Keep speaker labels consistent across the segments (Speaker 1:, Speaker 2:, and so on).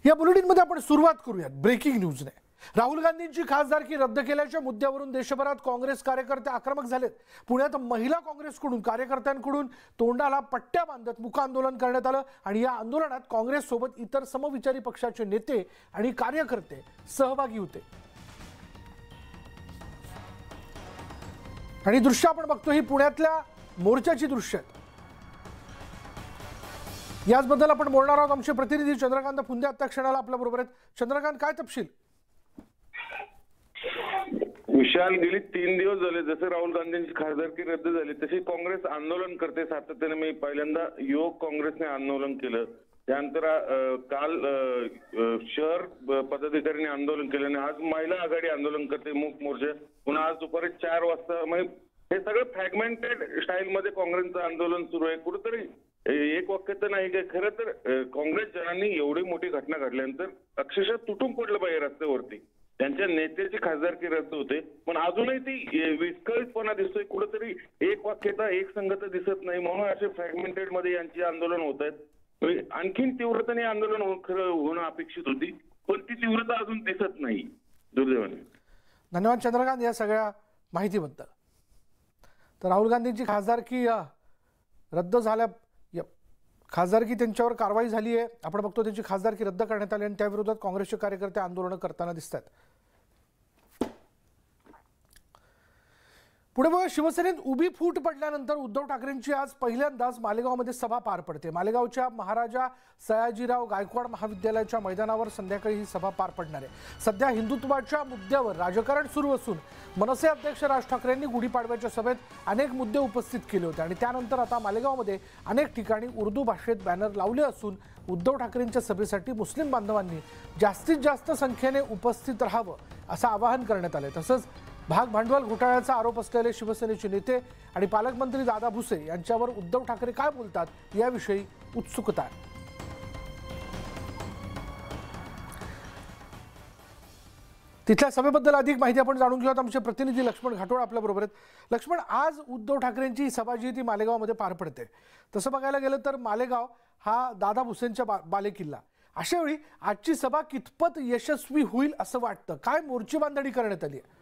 Speaker 1: या बुलेटिनमध्ये आपण सुरुवात करूयात ब्रेकिंग न्यूजने। राहुल गांधींची खासदारकी रद्द केल्याच्या मुद्द्यावरून देशभरात काँग्रेस कार्यकर्ते आक्रमक झालेत। पुण्यात महिला काँग्रेसकडून कार्यकर्त्यांकडून तोंडाला पट्ट्या बांधत मुक आंदोलन करण्यात आलं आणि या आंदोलनात काँग्रेस सोबत इतर समविचारी पक्षाचे नेते आणि कार्यकर्ते सहभागी होते। आणि दृश्य आपण बघतो ही पुण्यातल्या मोर्चाची दृश्य आहेत। याचबद्दल आपण बोलणार आहोत। आमचे प्रतिनिधी चंद्रकांत फुंदे आता क्षणाला आपल्या बरोबर आहेत। चंद्रकांत, काय तपशील?
Speaker 2: विशाल, गेली 3 दिवस झाले जसे राहुल गांधींची खासदारकी रद्द झाली तशी काँग्रेस आंदोलन करते सातत्याने। मी पहिल्यांदा युवक काँग्रेसने आंदोलन केलं, त्यानंतर काल शहर पदाधिकाऱ्यांनी आंदोलन केलं आणि आज महिला आघाडी आंदोलन करते मूक मोर्चा। पुन्हा आज दुपारी 4 वाजता हे सगळं फ्रॅगमेंटेड स्टाईल मध्ये काँग्रेसचं आंदोलन सुरू आहे। कुठेतरी एक वाक्य तर नाही काय, खरं तर काँग्रेस जनांनी एवढी मोठी घटना घडल्यानंतर अक्षरशः तुटून पडलं पाहिजे रस्त्यावरती। त्यांच्या नेत्याची खासदारकी रद्द होते पण अजूनही ती विस्कळीतपणा दिसतोय, कुठेतरी एक वाक्यता एक संगत दिसत नाही, म्हणून असे फ्रॅगमेंटेड मध्ये यांची आंदोलन होत आहेत। आणखीन तीव्रतेने आंदोलन खरं होणं अपेक्षित होती पण ती तीव्रता अजून दिसत नाही दुर्दैवाने।
Speaker 1: धन्यवाद चंद्रकांत या सगळ्या माहितीबद्दल। तर राहुल गांधींची खासदारकी रद्द झाल्या, खासदारकी त्यांच्यावर कारवाई झाली आहे। आपण बघतो त्यांची खासदारकी रद्द करण्यात आली आणि त्या विरोधात काँग्रेसचे कार्यकर्ते आंदोलन करताना दिसतात। पुढे बघा, शिवसेनेत उभी फूट पडल्यानंतर उद्धव ठाकरेंची आज पहिल्यांदाच मालेगावमध्ये सभा पार पडते। मालेगावच्या महाराजा सयाजीराव गायकवाड महाविद्यालयाच्या मैदानावर संध्याकाळी ही सभा पार पडणार आहे। सध्या हिंदुत्वाच्या मुद्द्यावर राजकारण सुरू असून मनसे अध्यक्ष राज ठाकरेंनी गुढीपाडव्याच्या सभेत अनेक मुद्दे उपस्थित केले होते आणि त्यानंतर आता मालेगावमध्ये अनेक ठिकाणी उर्दू भाषेत बॅनर लावले असून उद्धव ठाकरेंच्या सभेसाठी मुस्लिम बांधवांनी जास्तीत जास्त संख्येने उपस्थित राहावं असं आवाहन करण्यात आले। तसंच भाग भांडवल घोटाळ्याचा आरोप असलेले शिवसेनेचे नेते आणि पालकमंत्री दादा भुसे यांच्यावर उद्धव ठाकरे काय बोलतात याविषयी उत्सुकता आहे। तिथल्या सभेबद्दल अधिक माहिती आपण जाणून घेऊयात। आमचे प्रतिनिधी लक्ष्मण घाटोळ आपल्या बरोबर आहेत। लक्ष्मण, आज उद्धव ठाकरेंची सभा जी ती मालेगावमध्ये पार पडते। तसं बघायला गेलं तर मालेगाव हा दादा भुसेंच्या बालेकिल्ला, अशा वेळी आजची सभा कितपत यशस्वी होईल असं वाटतं? काय मोर्चे बांधणी करण्यात आली आहे?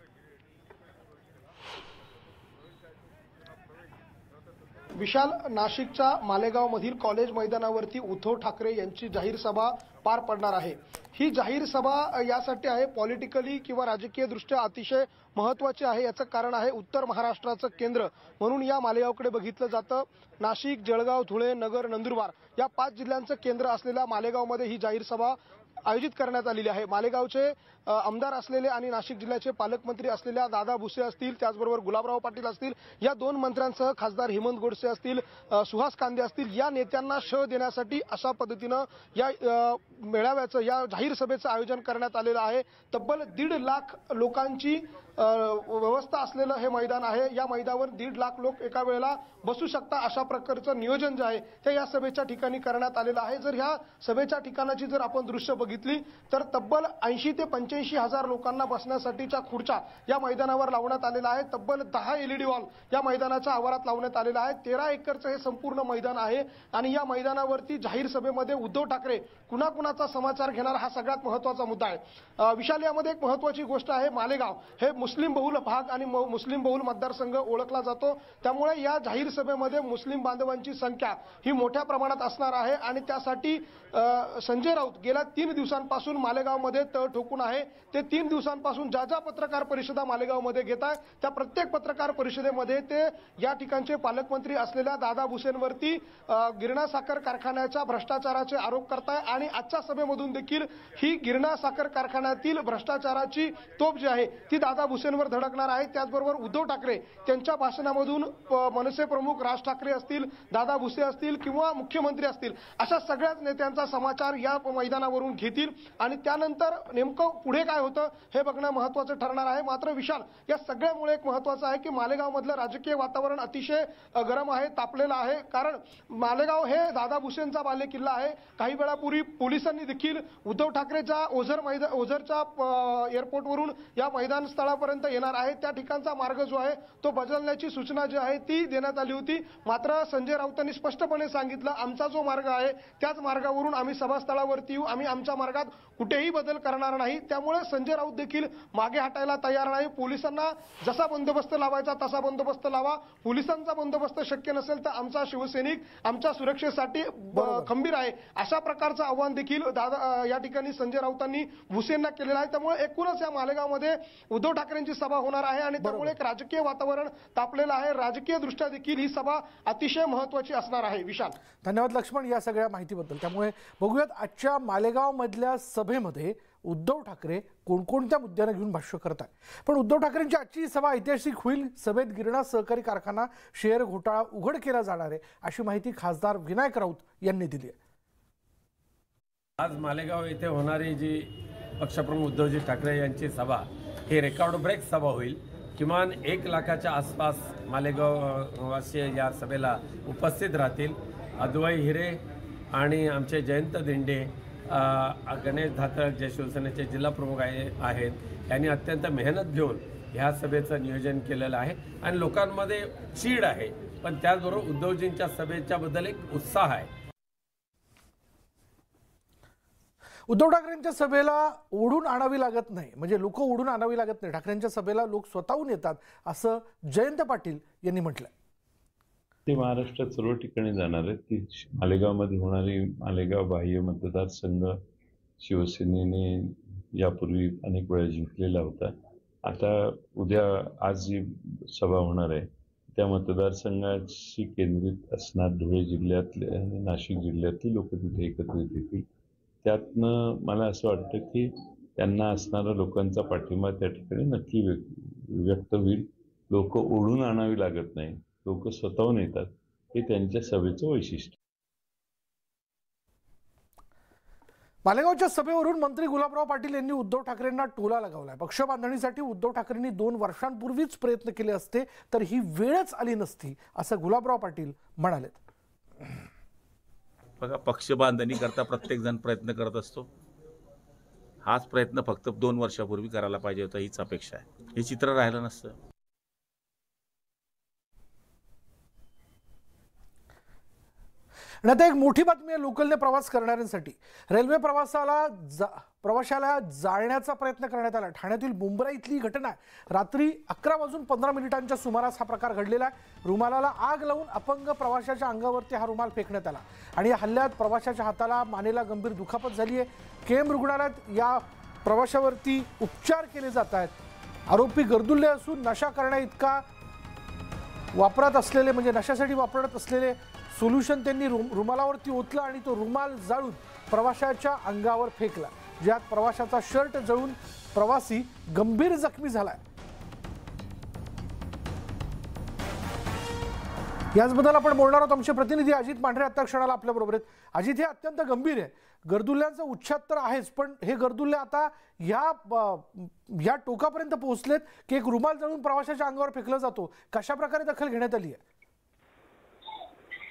Speaker 3: विशाल, नाशिकच्या मालेगाव मधील कॉलेज मैदानावरती उद्धव ठाकरे यांची जाहीर सभा पार पडणार आहे। ही जाहीर सभा यासाठी आहे पॉलिटिकली किंवा राजकीय दृष्ट्या अतिशय महत्त्वाची आहे। याचं कारण आहे उत्तर महाराष्ट्राचं केंद्र म्हणून या मालेगावकडे बघितलं जातं। नाशिक, जळगाव, धुळे, नगर, नंदुरबार या 5 जिल्ह्यांचं केंद्र असलेल्या मालेगावमध्ये ही जाहीर सभा आयोजित करण्यात आलेली आहे। मालेगावचे आमदार असलेले आणि नाशिक जिल्ह्याचे पालकमंत्री असलेल्या दादा भुसे असतील, त्याचबरोबर गुलाबराव पाटील असतील, या 2 मंत्र्यांसह खासदार हेमंत गोडसे असतील, सुहास कांदे असतील, या नेत्यांना शह देण्यासाठी अशा पद्धतीनं या मेळाव्याचं, या जाहीर सभेचं आयोजन करण्यात आलेलं आहे। तब्बल 1.5 लाख लोकांची व्यवस्था असलेलं हे मैदान आहे। या मैदानावर 1.5 लाख लोक एका वेळेला बसू शकता अशा प्रकारचं नियोजन जे आहे ते या सभेच्या ठिकाणी करण्यात आलेलं आहे। जर ह्या सभेच्या ठिकाणाची जर आपण दृश्य बघितली तर तब्बल 80 ते 85 हजार लोकांना बसण्यासाठीच्या खुर्च्या या मैदानावर लावण्यात आलेल्या आहेत। तब्बल 10 LED वॉल या मैदानाच्या आवारात लावण्यात आलेला आहे। 13 एकरचं हे संपूर्ण मैदान आहे आणि या मैदानावरती जाहीर सभेमध्ये उद्धव ठाकरे कुणाकुणाचा समाचार घेणार हा सगळ्यात महत्त्वाचा मुद्दा आहे। विशाल, यामध्ये एक महत्त्वाची गोष्ट आहे, मालेगाव हे मुस्लिम बहुल भाग आणि मुस्लिम बहुल मतदारसंघ ओळखला जातो, त्यामुळे या जाहीर सभेमध्ये मुस्लिम बांधवांची संख्या ही मोठ्या प्रमाणात असणार आहे आणि त्यासाठी संजय राऊत गेल्या 3 दिवसांपासून मालेगावमध्ये तळ ठोकून आहे। ते 3 दिवसांपासून ज्या पत्रकार परिषदा मालेगावमध्ये घेत आहे त्या प्रत्येक पत्रकार परिषदेमध्ये ते या ठिकाणचे पालकमंत्री असलेल्या दादा भुसेंवरती गिरणा साखर कारखान्याच्या भ्रष्टाचाराचे आरोप करताय आणि आजच्या सभेमधून देखील ही गिरणा साखर कारखान्यातील भ्रष्टाचाराची तोफ जी आहे ती दादा भुसेंवर धडकणार आहे। त्याचबरोबर उद्धव ठाकरे त्यांच्या भाषणामधून मनसे प्रमुख राज ठाकरे असतील, दादा भुसे असतील किंवा मुख्यमंत्री असतील अशा सगळ्याच नेत्यांचा समाचार या मैदानावरून घेतील आणि त्यानंतर नेमकं पुढे काय होतं हे बघणं महत्त्वाचं ठरणार आहे। मात्र विशाल, या सगळ्यामुळे एक महत्त्वाचं आहे की मालेगावमधलं राजकीय वातावरण अतिशय गरम आहे, तापलेलं आहे, कारण मालेगाव हे दादा भुसेंचा बालेकिल्ला आहे। काही वेळापूर्वी पोलिसांनी देखील उद्धव ठाकरेच्या ओझरच्या एअरपोर्टवरून या मैदान स्थळावर पुण्यापर्यंत येणार आहे त्या ठिकाणचा मार्ग जो आहे तो बदलण्याची सूचना जी आहे ती देण्यात आली होती। मात्र संजय राऊतांनी स्पष्टपणे सांगितलं आमचा जो मार्ग आहे त्याच मार्गावरून आम्ही सभास्थळावरती येऊ, आम्ही आमच्या मार्गात कुठेही बदल करणार नाही। त्यामुळे संजय राऊत देखील मागे हटायला तयार नाही। पोलिसांना जसा बंदोबस्त लावायचा तसा बंदोबस्त लावा, पोलिसांचा बंदोबस्त शक्य नसेल तर आमचा शिवसैनिक आमच्या सुरक्षेसाठी खंबीर आहे, अशा प्रकारचं आव्हान देखील या ठिकाणी संजय राऊतांनी भुसेंना केलेलं आहे। त्यामुळे एकूणच या मालेगावमध्ये उद्धव ठाकरेंची सभा होणार आहे आणि त्यामुळे एक राजकीय वातावरण तापलेलं आहे। राजकीय दृष्ट्या देखील ही सभा अतिशय महत्त्वाची असणार आहे। विशाल,
Speaker 1: धन्यवाद लक्ष्मण या सगळ्या माहितीबद्दल। त्यामुळे बघूयात आजच्या मालेगाव मधल्या सभेमध्ये उद्धव ठाकरे कोणकोणत्या मुद्द्यांना घेऊन भाष्य करत आहेत। पण उद्धव ठाकरेंची आजची सभा ऐतिहासिक होईल। सभेत गिरणा सहकारी कारखाना शेअर घोटाळा उघड केला जाणार आहे अशी माहिती खासदार विनायक राऊत यांनी दिली आहे।
Speaker 4: आज मालेगाव येथे होणारी जी पक्षप्रमुख उद्धवजी ठाकरे यांची सभा ही रेकॉर्ड ब्रेक सभा होईल। किमान 1 लाखाच्या आसपास मालेगाववासी या सभेला उपस्थित राहतील। अद्वै हिरे आणि आमचे जयंत दिंडे, गणेश धातक जे शिवसेनेचे जिल्हा प्रमुख आहेत त्यांनी अत्यंत मेहनत घेऊन ह्या सभेचं नियोजन केलेलं आहे आणि लोकांमध्ये चीड आहे, पण त्याचबरोबर उद्धवजींच्या सभेच्या बद्दल एक उत्साह आहे।
Speaker 1: उद्धव ठाकरेंच्या सभेला ओढून आणावी लागत नाही, म्हणजे लोक ओढून आणावी लागत नाही, ठाकरेंच्या सभेला लोक स्वतःहून येतात असं जयंत पाटील यांनी म्हटलं।
Speaker 5: ते महाराष्ट्रात सर्व ठिकाणी जाणार आहेत। ती मालेगावमध्ये होणारी मालेगाव बाह्य मतदारसंघ शिवसेनेने यापूर्वी अनेक वेळा जिंकलेला होता। आता आज जी सभा होणार आहे त्या मतदारसंघाशी केंद्रित असणार धुळे जिल्ह्यातले आणि नाशिक जिल्ह्यातली लोक तिथे एकत्रित येतील। त्यातनं मला असं वाटतं की त्यांना असणारा लोकांचा पाठिंबा त्या ठिकाणी नक्की व्यक्त होईल। लोक ओढून आणावी लागत नाही, लोक स्वतःहून येतात, हे त्यांच्या सभेचं वैशिष्ट्य।
Speaker 1: मालेगावच्या सभेवरून मंत्री गुलाबराव पाटील यांनी उद्धव ठाकरेंना टोला लगावलाय। पक्ष बांधणीसाठी उद्धव ठाकरेंनी 2 वर्षांपूर्वीच प्रयत्न केले असते तर ही वेळच आली नसती असं गुलाबराव पाटील म्हणाले।
Speaker 6: बघा, पक्ष बांधणी करता प्रत्येक जण प्रयत्न करत असतो। हाच प्रयत्न फक्त 2 वर्षापूर्वी करायला पाहिजे होता, हीच अपेक्षा आहे। हे चित्र राहिलं नसतं।
Speaker 1: आणि आता एक मोठी बातमी आहे लोकलने प्रवास करणाऱ्यांसाठी। रेल्वे प्रवाशाला जाळण्याचा प्रयत्न करण्यात आला। ठाण्यातील मुंब्रा इथली घटना आहे। रात्री 11:15 सुमारास हा प्रकार घडलेला आहे। रुमालाला आग लावून अपंग प्रवाशाच्या अंगावरती हा रुमाल फेकण्यात आला आणि या हल्ल्यात प्रवाशाच्या हाताला मानेला गंभीर दुखापत झाली आहे। केम रुग्णालयात या प्रवाशावरती उपचार केले जात आहेत। आरोपी गर्दुल्ले असून नशा करण्या इतका वापरत असलेले म्हणजे नशासाठी वापरत असलेले सोल्युशन त्यांनी रुमालावरती ओतलं आणि तो रुमाल जाळून प्रवाशाच्या अंगावर फेकला, ज्यात प्रवाशाचा शर्ट जळून प्रवासी गंभीर जखमी झालाय। याचबद्दल आपण बोलणार आहोत। आमचे प्रतिनिधी अजित मांढरे आता क्षणाला आपल्या बरोबर आहेत। अजित, हे अत्यंत गंभीर आहे। गर्दुल्ल्यांचा उच्छाद तर आहेच, पण हे गर्दुल्ले आता या टोकापर्यंत पोहोचलेत की एक रुमाल जळून प्रवाशाच्या अंगावर फेकला जातो। कशा प्रकारे दखल घेण्यात आली आहे?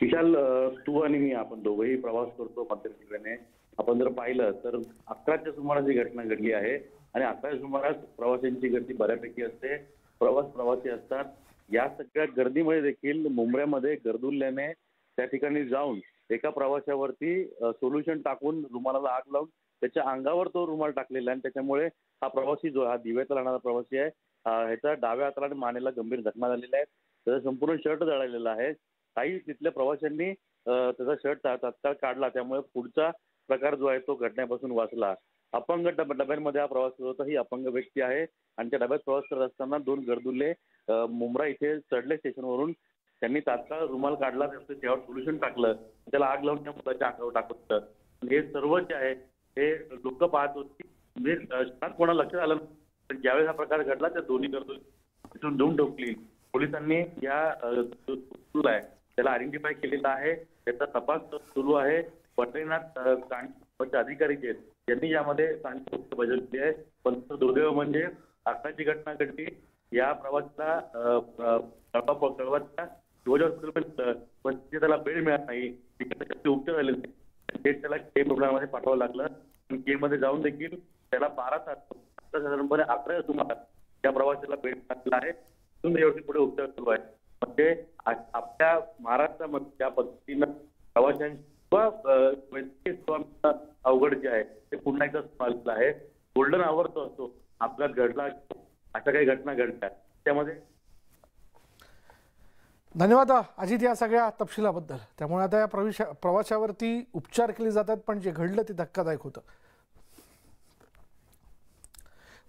Speaker 7: विशाल, तू आणि मी आपण दोघेही प्रवास करतो मध्य रेल्वेने। आपण जर पाहिलं तर 11च्या सुमारास ही घटना घडली आहे आणि 11च्या सुमारास प्रवाशांची गर्दी बऱ्यापैकी असते, प्रवासी असतात। या सगळ्या गर्दीमुळे देखील मुंबऱ्यामध्ये गर्दुल्ल्याने त्या ठिकाणी जाऊन एका प्रवाशावरती सोल्युशन टाकून रुमालाला आग लावून त्याच्या अंगावर तो रुमाल टाकलेला आहे आणि त्याच्यामुळे हा प्रवासी जो हा दिव्याचा राहणारा प्रवासी आहे ह्याचा डाव्या हाताला आणि मानेला गंभीर जखमा झालेल्या आहेत। त्याचा संपूर्ण शर्ट जळालेला आहे। काही तिथल्या प्रवाशांनी त्याचा शर्ट तात्काळ काढला, त्यामुळे पुढचा प्रकार जो आहे तो घडण्यापासून वाचला। अपंग डब्यांमध्ये हा प्रवास करत होता। ही अपंग व्यक्ती आहे आणि त्या डब्यात प्रवास करत असताना 2 गर्दुल्ले मुंब्रा इथे चढले स्टेशनवरून। त्यांनी तात्काळ रुमाल काढला, त्याच्यावर सोल्युशन टाकलं, त्याला आग लावून त्या मुलाच्या अंगावर टाकत होतं। हे सर्व जे आहे हे लोक पाहत होती, म्हणजे क्षणात कोणाला लक्षात आलं नाही। ज्यावेळेस हा प्रकार घडला त्या दोन्ही गर्दुल्ले तिथून धुवून ठोकली। पोलिसांनी या त्याला आयडेंटिफाय केलेला आहे, त्याचा तपास सुरू आहे। पंढरीनाथ अधिकारी जे यांनी यामध्ये चांगली भूमिका बजावली आहे। पण दुर्दैव म्हणजे आताची घटना घडली, या प्रवासाला कळवाच्या शिवाजी हॉस्पिटल पण त्याला बेड मिळत नाही, तिकडे उपचार झाले नाही, त्याला केम रुग्णालयामध्ये पाठवावं लागलं। केम मध्ये जाऊन देखील त्याला 12 तास साधारणपणे 11 सुमारास त्या प्रवाशाला बेड टाकला आहे, अजून यावरती पुढे उपचार सुरू आहे. म्हणजे आपल्या महाराष्ट्रामध्ये ज्या पद्धतीनं प्रवाशांची वैद्यकीय सेवा अवघड जे आहे ते पुन्हा एकदा आलेलं आहे. गोल्डन आवर जो असतो, अपघात घडला, अशा काही घटना घडतात, त्यामध्ये.
Speaker 1: धन्यवाद अजित या सगळ्या तपशिलाबद्दल. त्यामुळे आता या प्रवाशावरती उपचार केले जातात, पण जे घडलं ते धक्कादायक होतं.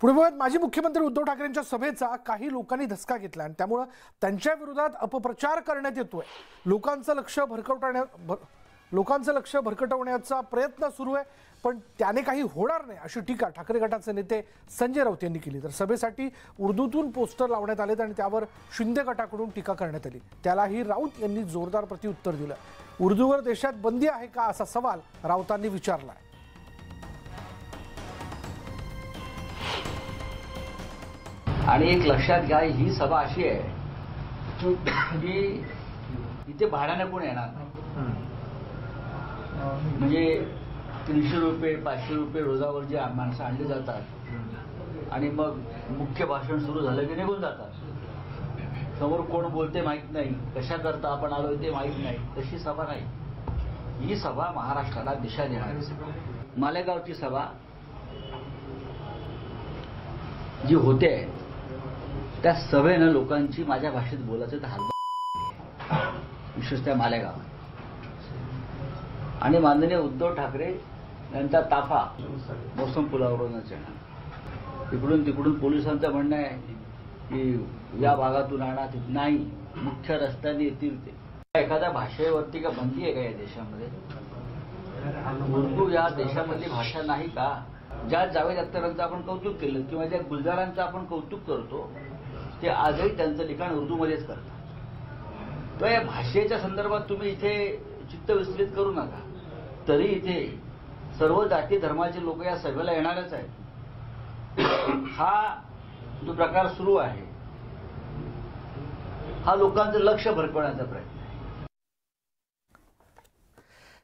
Speaker 1: पुढे बघत माजी मुख्यमंत्री उद्धव ठाकरेंच्या सभेचा काही लोकांनी धसका घेतला आणि त्यामुळे त्यांच्या विरोधात अपप्रचार करण्यात येतोय. लोकांचं लक्ष भरकटवण्याचा प्रयत्न सुरू आहे, पण त्याने काही होणार नाही अशी टीका ठाकरे गटाचे नेते संजय राऊत यांनी केली. तर सभेसाठी उर्दूतून पोस्टर लावण्यात आलेत आणि त्यावर शिंदे गटाकडून टीका करण्यात आली. त्यालाही राऊत यांनी जोरदार प्रत्युत्तर दिलं. उर्दूवर देशात बंदी आहे का असा सवाल राऊतांनी विचारला.
Speaker 8: आणि एक लक्षात घ्या, ही सभा अशी आहे की इथे भाड्याने कोण येणार. म्हणजे 300 रुपये 500 रुपये रोजावर जे माणसं आणली जातात आणि मग मुख्य भाषण सुरू झालं की निघून जातात. समोर कोण बोलते माहीत नाही, कशा करता आपण आलोय ते माहीत नाही. तशी सभा नाही. ही सभा महाराष्ट्राला दिशा देणारी सभा. मालेगावची सभा जी होते त्या सभेनं लोकांची माझ्या भाषेत बोलायचं तर हात, विशेषतः मालेगाव. आणि माननीय उद्धव ठाकरे यांचा ताफा मोसम पुलावरूनच येणार. इकडून तिकडून पोलिसांचं म्हणणं आहे की या भागातून आणा, नाही, मुख्य रस्त्याने येतील ते. एखाद्या भाषेवरती का बंदी आहे का या देशामध्ये? उर्दू या देशामधली भाषा नाही का? ज्या जावेद अख्तरांचं आपण कौतुक केलं किंवा ज्या गुलजारांचं आपण कौतुक करतो ते आजही त्यांचं लिखाण उर्दूमध्येच करतात. तर या भाषेच्या संदर्भात तुम्ही इथे चित्त विचलित करू नका. तरी इथे सर्व जाती धर्माचे लोक या सभेला येणारच आहेत. हा जो प्रकार सुरू आहे हा लोकांचं लक्ष भरकवण्याचा प्रयत्न आहे.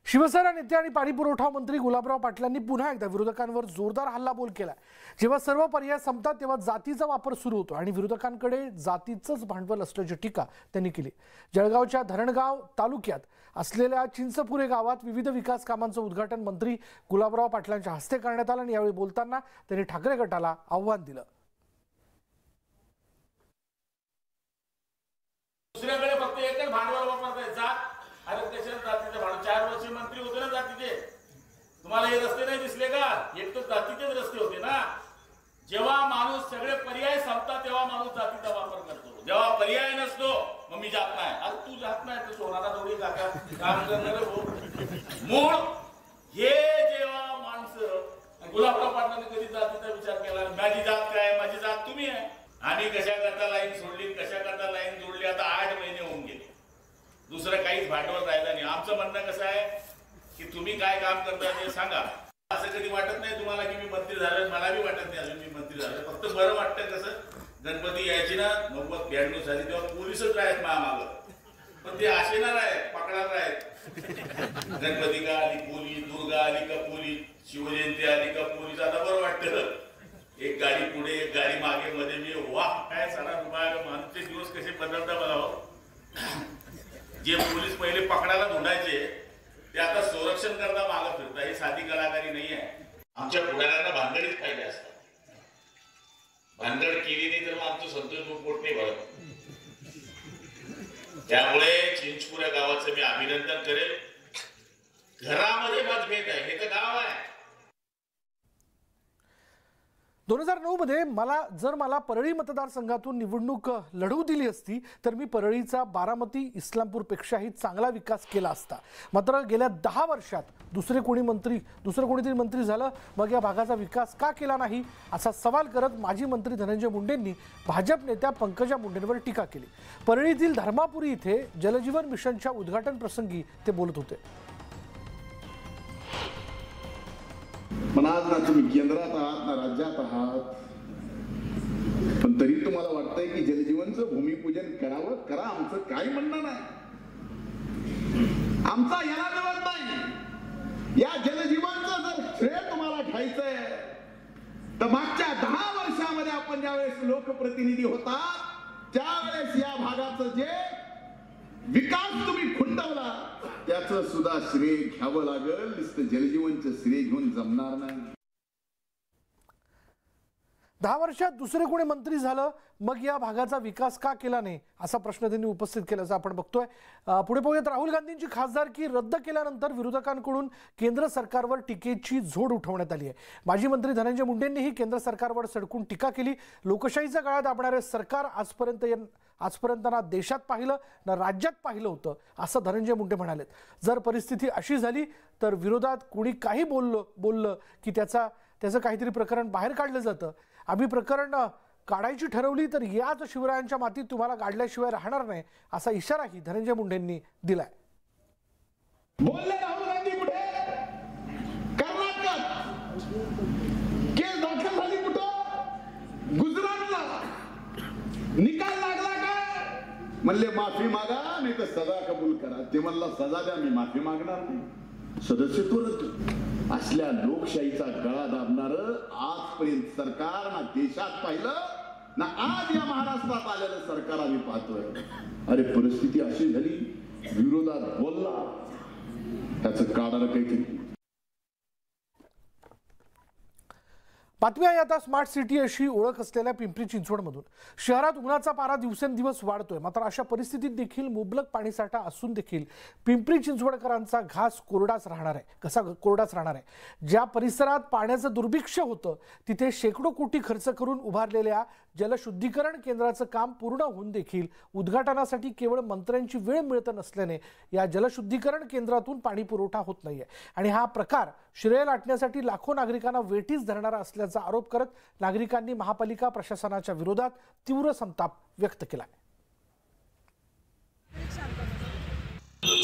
Speaker 1: शिवसेना नेते आणि पाणीपुरवठा मंत्री गुलाबराव पाटलांनी पुन्हा एकदा विरोधकांवर जोरदार हल्लाबोल केला. जेव्हा सर्व पर्याय संपतात तेव्हा जातीचा वापर सुरू होतो आणि विरोधकांकडे जातीचंच भांडवल असल्याची टीका त्यांनी केली. जळगावच्या धरणगाव तालुक्यात असलेल्या चिंचपुरे गावात विविध विकास कामांचं उद्घाटन मंत्री गुलाबराव पाटलांच्या हस्ते करण्यात आलं आणि यावेळी बोलताना त्यांनी ठाकरे गटाला आव्हान दिलं.
Speaker 6: दुसऱ्याकडे फक्त एकच भांडवल वापरताय, जात. अरे कशाला जातीचं भांडवल? 4 वर्ष मंत्री होते ना जातीचे. तुम्हाला हे रस्ते नाही दिसले का? एक तर जातीचेच रस्ते होते ना. जेव्हा माणूस सगळे पर्याय संपतात तेव्हा माणूस जातीचा वापर करतो. जेव्हा पर्याय नसतो मग मी जात नाही. अरे तू जात नाही तर सोनाला थोडी जागा काम करणार मूळ हे. जेव्हा माणसं गुलाबराव पाटलांनी कधी जातीचा विचार केला? माझी जात काय? माझी जात तुम्ही आहे. आणि कशा करता लाईन सोडली, कशा करता लाईन जोडली. आता 8 महिने होऊन गेले, दुसरं काहीच भांडवल राहिलं नाही. आमचं म्हणणं कसं आहे की तुम्ही काय काम करता ते सांगा. असं कधी वाटत नाही तुम्हाला की मी मंत्री झालो? मला बी वाटत नाही अजून मी मंत्री झालो. फक्त बरं वाटतं कसं, गणपती यायची ना 90-92 साली तेव्हा पोलीसच आहेत महामागं, पण ते आशेणार आहेत, पकडायला आहेत. गणपती का आली पोलीस, दुर्गा आली का पोलीस, शिवजयंती आली का पोलीस. आता बरं वाटतं, एक गाडी पुढे एक गाडी मागे मध्ये मी वाह काय सारा माणूसचे दिवस कसे बदलता बघा. जे पोलीस पहिले पकडायला धुंडायचे ते आता संरक्षण करता मागं फिरता. ही साधी कलाकारी नाही आहे. आमच्या पुढाऱ्यांना भानगडीच पाहिजे असतात. भानगड केली नाही तर मग आमचं संतोष पोट नाही भरत. त्यामुळे चिंचपुऱ्या गावाचं मी अभिनंदन करेल. घरामध्ये मतभेद आहे, हे तर गाव आहे.
Speaker 1: 2009 मध्ये मला परळी मतदारसंघातून निवडणूक लढवू दिली असती तर मी परळीचा बारामती इस्लामपूरपेक्षाही चांगला विकास केला असता. मात्र गेल्या 10 वर्षात दुसरे कोणीतरी मंत्री झालं, मग या भागाचा विकास का केला नाही असा सवाल करत माजी मंत्री धनंजय मुंडेंनी भाजप नेत्या पंकजा मुंडेंवर टीका केली. परळीतील धर्मापुरी इथे जलजीवन मिशनच्या उद्घाटन प्रसंगी ते बोलत होते.
Speaker 9: पण आज ना तुम्ही केंद्रात आहात ना राज्यात आहात, पण तरी तुम्हाला वाटतंय की जलजीवनचं भूमिपूजन करावं. करा, आमचं काही म्हणणं नाही. आमचा याला जवळ नाही. या जलजीवनचं जर श्रेय तुम्हाला घ्यायचंय तर मागच्या 10 वर्षामध्ये आपण ज्या ज्यावेळेस लोकप्रतिनिधी होता त्यावेळेस या भागाचं जे विकास तुम्ही खुंटवला त्याचं सुद्धा श्रेय घ्यावं लागेल. नुसतं जलजीवनचं श्रेय घेऊन जमणार नाही.
Speaker 1: 10 वर्षात दुसरे कोणी मंत्री झालं मग या भागाचा विकास का केला नाही असा प्रश्न त्यांनी उपस्थित केल्याचं आपण बघतोय. पुढे पाहूयात. राहुल गांधींची खासदारकी रद्द केल्यानंतर विरोधकांकडून केंद्र सरकारवर टीकेची झोड उठवण्यात आली आहे. माजी मंत्री धनंजय मुंडेंनीही केंद्र सरकारवर सडकून टीका केली. लोकशाहीच्या काळात दाबणारे सरकार आजपर्यंत ना देशात पाहिलं ना राज्यात पाहिलं होतं असं धनंजय मुंडे म्हणाले. जर परिस्थिती अशी झाली तर विरोधात कुणी काही बोललं की त्याचं काहीतरी प्रकरण बाहेर काढलं जातं. आम्ही प्रकरण काढायची ठरवली तर याच शिवरायांच्या मातीत तुम्हाला काढल्याशिवाय राहणार नाही असा इशाराही धनंजय मुंडेंनी दिलाय.
Speaker 9: बोलले राहुल गांधी कुठे? कर्नाटकात केस दाखल झाली कुठं? गुजरातला निकाल लागला काय? म्हणले माफी मागा नाही तर सजा कबूल करा. ते म्हणला सजा द्या, मी माफी मागणार नाही. सदस्यत्व रद्द. असल्या लोकशाहीचा गळा दाबणार आजपर्यंत सरकार ना देशात पाहिलं ना आज या महाराष्ट्रात आलेलं सरकार आम्ही पाहतोय. अरे परिस्थिती अशी झाली, विरोधात बोलला त्याचं काढायला काहीतरी.
Speaker 1: बातमी आहे आता स्मार्ट सिटी अशी ओळख असलेल्या पिंपरी चिंचवडमधून. शहरात उन्हाचा पारा दिवसेंदिवस वाढतोय. मात्र अशा परिस्थितीत देखील मुबलक पाणीसाठा असून देखील पिंपरी चिंचवडकरांचा घास कोरडाच राहणार आहे. ज्या परिसरात पाण्याचं दुर्भिक्ष्य होतं तिथे शेकडो कोटी खर्च करून उभारलेल्या जलशुद्धीकरण केंद्राचं काम पूर्ण होऊन देखील उद्घाटनासाठी केवळ मंत्र्यांची वेळ मिळत नसल्याने या जलशुद्धीकरण केंद्रातून पाणी पुरवठा होत नाहीये. आणि हा प्रकार श्रेय लाटण्यासाठी लाखो नागरिकांना वेठीस धरणारा असल्याचा आरोप करत नागरिकांनी महापालिका प्रशासनाच्या विरोधात तीव्र संताप व्यक्त केलाय.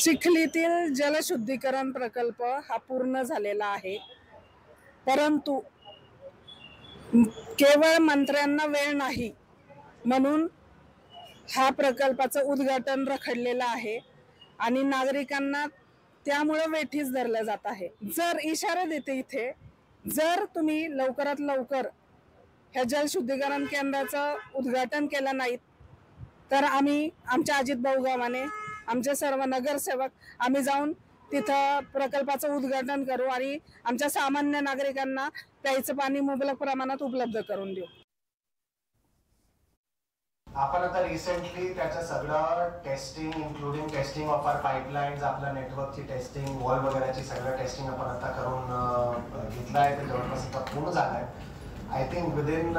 Speaker 10: चिखलीतील जलशुद्धीकरण प्रकल्प हा पूर्ण झालेला आहे, परंतु केवळ मंत्र्यांना वेळ नाही म्हणून हा प्रकल्पाचं उद्घाटन रखडलेलं आहे आणि नागरिकांना त्यामुळे वेठीस धरलं जात आहे. जर इशारा देते इथे, जर तुम्ही लवकरात लवकर ह्या जलशुद्धीकरण केंद्राचं उद्घाटन केलं नाहीत तर आम्ही आमच्या अजितभाऊ गावाने आमचे सर्व नगरसेवक आम्ही जाऊन तिथं प्रकल्पाचं उद्घाटन करू आणि आमच्या सामान्य नागरिकांना प्यायचं पाणी मुबलक प्रमाणात उपलब्ध करून देऊ.
Speaker 11: आपण आता रिसेंटली त्याचं सगळं testing including testing of our pipelines, आपल्या नेटवर्कची टेस्टिंग, वॉल वगैरेची सगळं टेस्टिंग आपण आता करून घेतलं आहे. ते जवळपास आता पूर्ण झालं आहे. I think within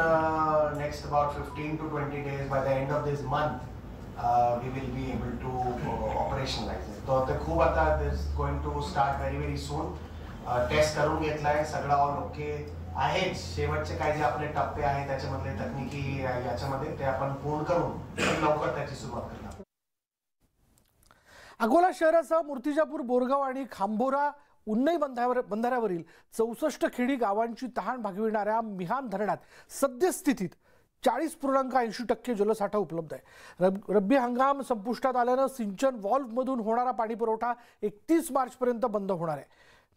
Speaker 11: next about 15 to 20 days by the end of this month we will be able to operationalize it. तो ते खूप आता this going to start very soon. Test करून घेतलाय, सगळं ऑल ओके आहे. शेवटचे काही जे आपले टप्पे आहेत त्याच्यामधले तकनिकी याच्यामध्ये ते आपण पूर्ण करून लवकर त्याची सुरुवात करणार.
Speaker 1: अकोला शहरासह मूर्तिजापूर, बोरगाव आणि खांबोरा उन्नई बंधाऱ्यावरील 64 खेडी गावांची तहान भागविणाऱ्या मिहान धरणात सद्यस्थितीत 40.80% जलसाठा उपलब्ध आहे. रब्बी हंगाम संपुष्टात आल्यानं सिंचन व्हॉल्व्हमधून होणारा पाणी पुरवठा 31 मार्चपर्यंत बंद होणार आहे.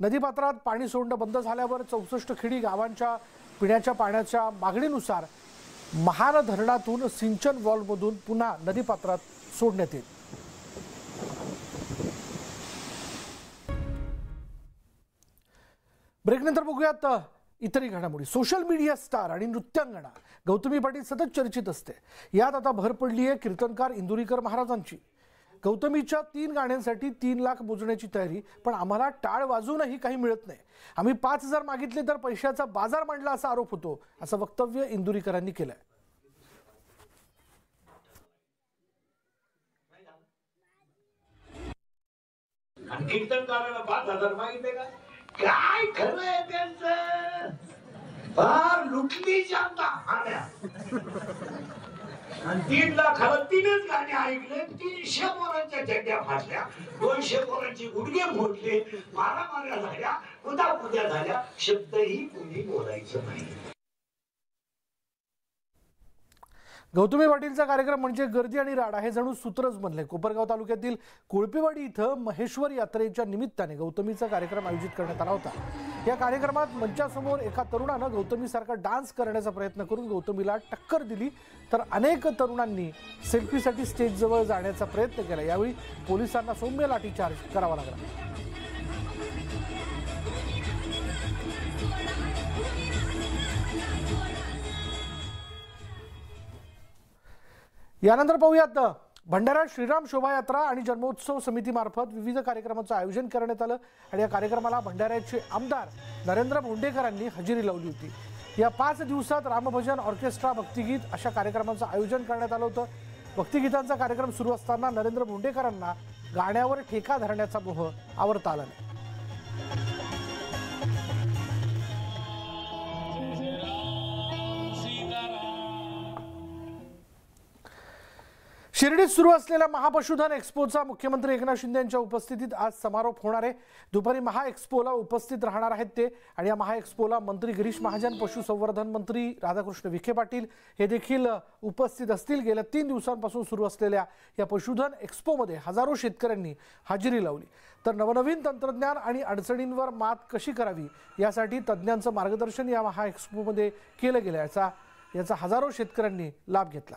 Speaker 1: नदीपात्रात पाणी सोडणं बंद झाल्यावर 64 खेडी गावांच्या पिण्याच्या पाण्याच्या मागणीनुसार महान धरणातून सिंचन व्हॉल्व्हमधून पुन्हा नदीपात्रात सोडण्यात येईल. ब्रेकनंतर बघूयात इतरही घडामोडी. सोशल मीडिया स्टार आणि नृत्यांगना गौतमी पाटील सतत चर्चेत असते. यात आता भर पडली आहे कीर्तनकार इंदुरीकर महाराजांची. गौतमीच्या 3 गाण्यांसाठी 3 लाख मोजण्याची तयारी, पण आम्हाला टाळ वाजवूनही काही मिळत नाही. आम्ही 5,000 मागितले तर पैशाचा बाजार मांडला असा आरोप होतो, असं वक्तव्य इंदुरीकरांनी केलंय.
Speaker 12: कीर्तनकाराला 5,000 मागितले का? काय खरं आहे त्यांचं? फार लुटली जनता. आणि 3 लाखाला 3च गाणे ऐकले, 300 पोरांच्या चड्ड्या फाटल्या, 200 पोरांची गुडघे मोडले, मारामाऱ्या झाल्या, कुदाकुद्या झाल्या, शब्दही कोणी बोलायचं नाही.
Speaker 1: गौतमी पाटीलचा कार्यक्रम म्हणजे गर्दी आणि राडा हे जणू सूत्रच बनले. कोपरगाव तालुक्यातील कोळपेवाडी इथं महेश्वर यात्रेच्या निमित्ताने गौतमीचा कार्यक्रम आयोजित करण्यात आला होता. या कार्यक्रमात मंचासमोर एका तरुणानं गौतमीसारखा डान्स करण्याचा प्रयत्न करून गौतमीला टक्कर दिली, तर अनेक तरुणांनी सेल्फीसाठी स्टेजजवळ जाण्याचा प्रयत्न केला। यावेळी पोलिसांना सौम्य लाठीचार्ज करावा लागला। यानंतर पाहूयात भंडाऱ्यात श्रीराम शोभायात्रा आणि जन्मोत्सव समितीमार्फत विविध कार्यक्रमांचं आयोजन करण्यात आलं आणि या कार्यक्रमाला भंडाऱ्याचे आमदार नरेंद्र भोंडेकरांनी हजेरी लावली होती। या 5 दिवसात रामभजन, ऑर्केस्ट्रा, भक्तिगीत अशा कार्यक्रमांचं आयोजन करण्यात आलं होतं। भक्तिगीतांचा कार्यक्रम सुरू असताना नरेंद्र भोंडेकरांना गाण्यावर ठेका धरण्याचा मोह आवरता आला नाही। शिर्डीत सुरू असलेल्या महापशुधन एक्स्पोचा मुख्यमंत्री एकनाथ शिंदे यांच्या उपस्थितीत आज समारोप होणार आहे। दुपारी महा एक्स्पोला उपस्थित राहणार आहेत ते आणि या महा एक्स्पोला मंत्री गिरीश महाजन, पशुसंवर्धन मंत्री राधाकृष्ण विखे पाटील हे देखील उपस्थित असतील। गेल्या 3 दिवसांपासून सुरू असलेल्या या पशुधन एक्स्पोमध्ये हजारो शेतकऱ्यांनी हजेरी लावली, तर नवनवीन तंत्रज्ञान आणि अडचणींवर मात कशी करावी यासाठी तज्ज्ञांचं मार्गदर्शन या महा एक्स्पोमध्ये केलं गेलं। याचा हजारो शेतकऱ्यांनी लाभ घेतला।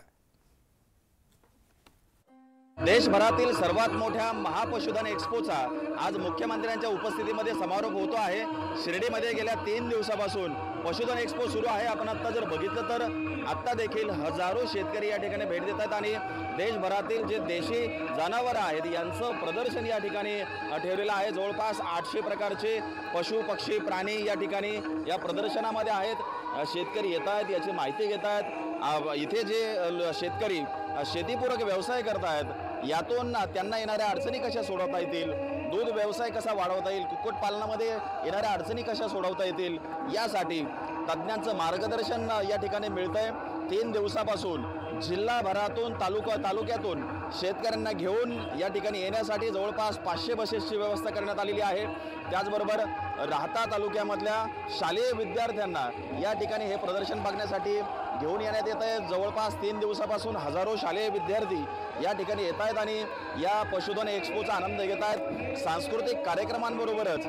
Speaker 13: देशभरातील सर्वात मोठ्या महापशुधन एक्स्पोचा आज मुख्यमंत्र्यांच्या उपस्थितीमध्ये समारोप होतो आहे। शिर्डीमध्ये गेल्या 3 दिवसापासून पशुधन एक्स्पो सुरू आहे। आपण आता जर बघितलं तर आता देखील हजारो शेतकरी या ठिकाणी भेट देतात आणि देशभरातील जे देशी जनावरं आहेत यांचं प्रदर्शन या ठिकाणी ठेवलेलं आहे। जवळपास 800 प्रकारचे पशु, पक्षी, प्राणी या ठिकाणी या प्रदर्शनामध्ये आहेत। शेतकरी येत आहेत, याची माहिती घेत आहेत। इथे जे शेतकरी शेतीपूरक व्यवसाय करत आहेत यातून त्यांना येणाऱ्या अडचणी कशा सोडवता येतील, दूध व्यवसाय कसा वाढवता येईल, कुक्कुटपालनामध्ये येणाऱ्या अडचणी कशा सोडवता येतील यासाठी तज्ज्ञांचं मार्गदर्शन या ठिकाणी मिळतंय। 3 दिवसापासून जिल्हाभरातून तालुक्यातून शेतकऱ्यांना घेऊन या ठिकाणी येण्यासाठी जवळपास 500 बसेसची व्यवस्था करण्यात आलेली आहे। त्याचबरोबर राहता तालुक्यामधल्या शालेय विद्यार्थ्यांना या ठिकाणी हे प्रदर्शन बघण्यासाठी घेऊन येण्यात येत आहे। जवळपास 3 दिवसापासून हजारो शालेय विद्यार्थी या ठिकाणी येत आहेत आणि या पशुधन एक्स्पोचा आनंद घेत आहेत। सांस्कृतिक कार्यक्रमांबरोबरच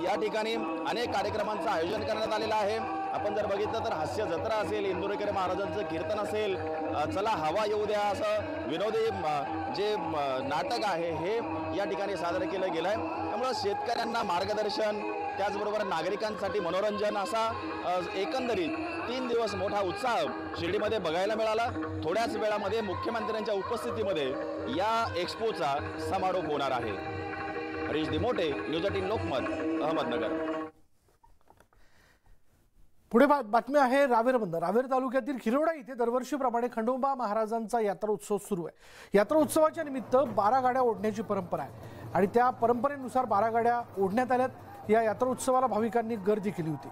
Speaker 13: या ठिकाणी अनेक कार्यक्रमांचं आयोजन करण्यात आलेलं आहे। आपण जर बघितलं तर हास्य जत्रा असेल, इंदुरीकर महाराजांचं कीर्तन असेल, चला हवा येऊ द्या असं विनोदी जे नाटक आहे हे या ठिकाणी सादर केलं गेलं आहे। त्यामुळे शेतकऱ्यांना मार्गदर्शन, त्याचबरोबर नागरिकांसाठी मनोरंजन असा एकंदरीत 3 दिवस मोठा उत्साह शिर्डीमध्ये बघायला मिळाला। थोड्याच वेळामध्ये मुख्यमंत्र्यांच्या उपस्थितीमध्ये या एक्स्पोचा समारोप होणार आहे। हरीश दिमोटे, न्यूज 18 लोकमत, अहमदनगर।
Speaker 1: पुढे बातमी आहे रावेरबंद। रावेर तालुक्यातील खिरोडा इथे दरवर्षीप्रमाणे खंडोबा महाराजांचा यात्रा उत्सव सुरू आहे। यात्रा उत्सवाच्या निमित्त 12 गाड्या ओढण्याची परंपरा आहे आणि त्या परंपरेनुसार 12 गाड्या ओढण्यात आल्यात। या यात्रा उत्सवाला भाविकांनी गर्दी केली होती।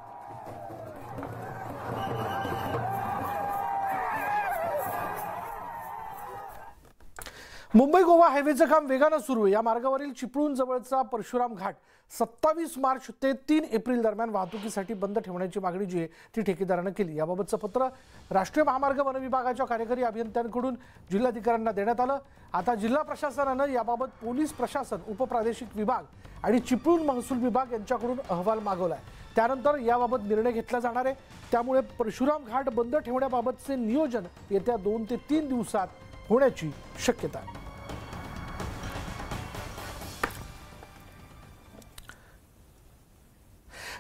Speaker 1: मुंबई गोवा हायवेचं काम वेगानं सुरू आहे। या मार्गावरील चिपळूण जवळचा परशुराम घाट 27 मार्च ते 3 एप्रिल दरम्यान वाहतुकीसाठी बंद ठेवण्याची मागणी जी आहे ती ठेकेदारानं केली। याबाबतचं पत्र राष्ट्रीय महामार्ग वन विभागाच्या कार्यकारी अभियंत्यांकडून जिल्हाधिकाऱ्यांना देण्यात आलं। आता जिल्हा प्रशासनानं याबाबत पोलीस प्रशासन, उपप्रादेशिक विभाग आणि चिपळूण महसूल विभाग यांच्याकडून अहवाल मागवलाय। त्यानंतर याबाबत निर्णय घेतला जाणार आहे। त्यामुळे परशुराम घाट बंद ठेवण्याबाबतचे नियोजन येत्या 2 ते 3 दिवसात होण्याची शक्यता आहे।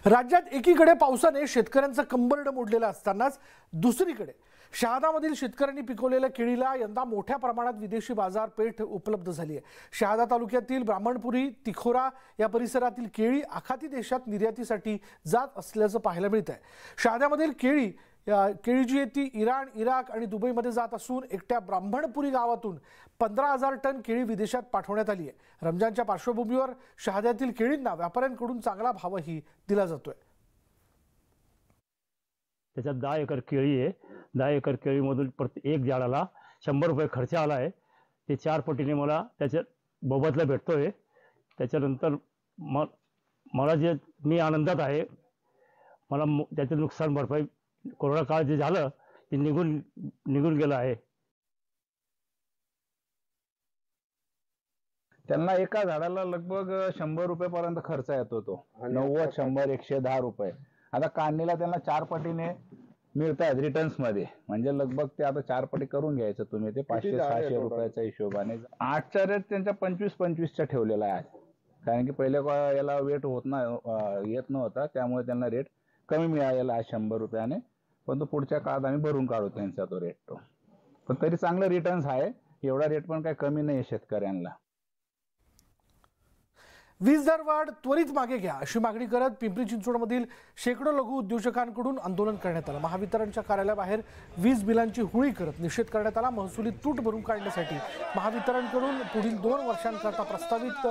Speaker 1: राज्यात एकीकडे पावसाने शेतकऱ्यांचं कंबरडं मोडलेलं असतानाच दुसरीकडे शहादामधील शेतकऱ्यांनी पिकवलेल्या केळीला यंदा मोठ्या प्रमाणात विदेशी बाजारपेठ उपलब्ध झाली आहे। शहादा तालुक्यातील ब्राह्मणपुरी, तिखोरा या परिसरातील केळी आखाती देशात निर्यातीसाठी जात असल्याचं पाहायला मिळत आहे। शहाद्यामधील केळी जी आहे ती इराण, इराक आणि दुबईमध्ये जात असून एकट्या ब्राह्मणपुरी गावातून 15,000 टन केळी विदेशात पाठवण्यात आली आहे। रमजानच्या पार्श्वभूमीवर शहाद्यातील केळींना व्यापाऱ्यांकडून चांगला भावही दिला जातोय।
Speaker 14: त्याच्यात 10 एकर केळी आहे। 10 एकर केळीमधून एक झाडाला 100 रुपये खर्च आला आहे। ते 4 पटीने मला त्याच्यात मोबदला भेटतोय। त्याच्यानंतर मला जे मी आनंदात आहे, मला त्याचं नुकसान भरपाई कोरोना काळ जे झालं ते निघून गेलं आहे।
Speaker 15: त्यांना एका झाडाला लगभग 100 रुपयापर्यंत खर्च येतो तो 90, 100, 110 रुपये. आता काढणीला त्यांना 4 पटीने मिळतात रिटर्न्स मध्ये, म्हणजे लगभग ते आता 4 पटी करून घ्यायचं तुम्ही ते 500-600 रुपयाच्या हिशोबाने. 8चा रेट त्यांच्या 25-25चा ठेवलेला आहे, कारण की पहिले याला वेट येत नव्हता, त्यामुळे त्यांना रेट कमी मिळालेला आहे 100 रुपयाने. पण तो पुढच्या काळात आम्ही भरून काढू त्यांचा तो रेट तो. पण तरी चांगलं रिटर्न्स आहे, एवढा रेट पण काही कमी नाही शेतकऱ्यांना.
Speaker 1: वीज दरवाढ त्वरित मागे घ्या अशी मागणी करत पिंपरी चिंचवडमधील शेकडो लघु उद्योजकांकडून आंदोलन करण्यात आलं. महावितरणच्या कार्यालयाबाहेर वीज बिलांची होळी करत निषेध करण्यात आला. महसुली तूट भरून काढण्यासाठी महावितरणकडून पुढील 2 वर्षांकरता प्रस्तावित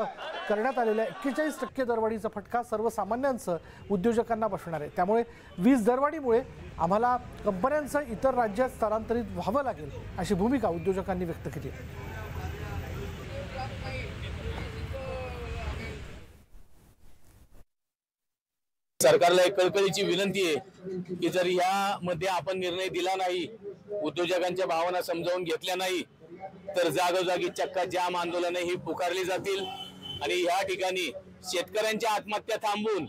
Speaker 1: करण्यात आलेल्या 41% दरवाढीचा फटका सर्वसामान्यांसह उद्योजकांना बसणार आहे. त्यामुळे वीज दरवाढीमुळे आम्हाला कंपन्यांचं इतर राज्यात स्थलांतरित व्हावं लागेल अशी भूमिका उद्योजकांनी व्यक्त केली.
Speaker 16: सरकारला एक कळकळीची विनंती आहे की जर यामध्ये आपण निर्णय दिला नाही, उद्योजकांच्या भावना समजावून घेतल्या नाही, तर जागोजागी चक्का जाम आंदोलने ही पुकारली जातील आणि या ठिकाणी शेतकऱ्यांच्या आत्महत्या थांबवून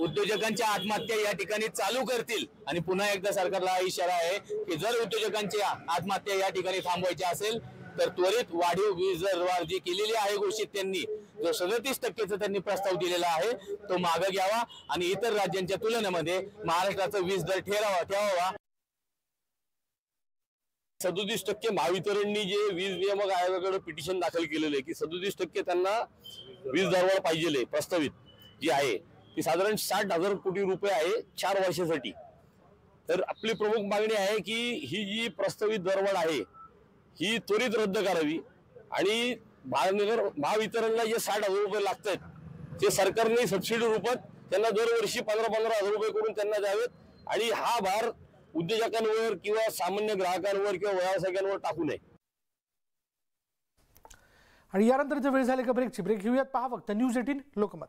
Speaker 16: उद्योजकांच्या आत्महत्या या ठिकाणी चालू करतील. आणि पुन्हा एकदा सरकारला हा इशारा आहे की जर उद्योजकांच्या आत्महत्या या ठिकाणी थांबवायच्या असेल तर त्वरित वाढीव वीज दरवाढ जी केलेली आहे घोषित, त्यांनी जो 37% त्यांनी प्रस्ताव दिलेला आहे तो मागे घ्यावा आणि इतर राज्यांच्या तुलनेमध्ये महाराष्ट्राचा वीज दर ठेवावा.
Speaker 17: 37% महावितरणनी जे वीज नियामक आयोगाकडे पिटिशन दाखल केलेलं आहे की 37% त्यांना वीज दरवाढ पाहिजे प्रस्तावित जी आहे ती साधारण 60,000 कोटी रुपये आहे 4 वर्षासाठी. तर आपली प्रमुख मागणी आहे की ही जी प्रस्तावित दरवाढ आहे ही त्वरित रद्द करावी आणि महावितरणला जे 60,000 रुपये लागतात ते सरकारने सबसिडी रूपात त्यांना दरवर्षी 15,000 रुपये करून त्यांना द्यावेत आणि हा भार उद्योजकांवर किंवा सामान्य ग्राहकांवर किंवा व्यावसायिकांवर टाकू नये.
Speaker 1: आणि यानंतर वेळ झाली का ब्रेकची. ब्रेक घेऊयात. पहा फक्त न्यूज 18 लोकमत.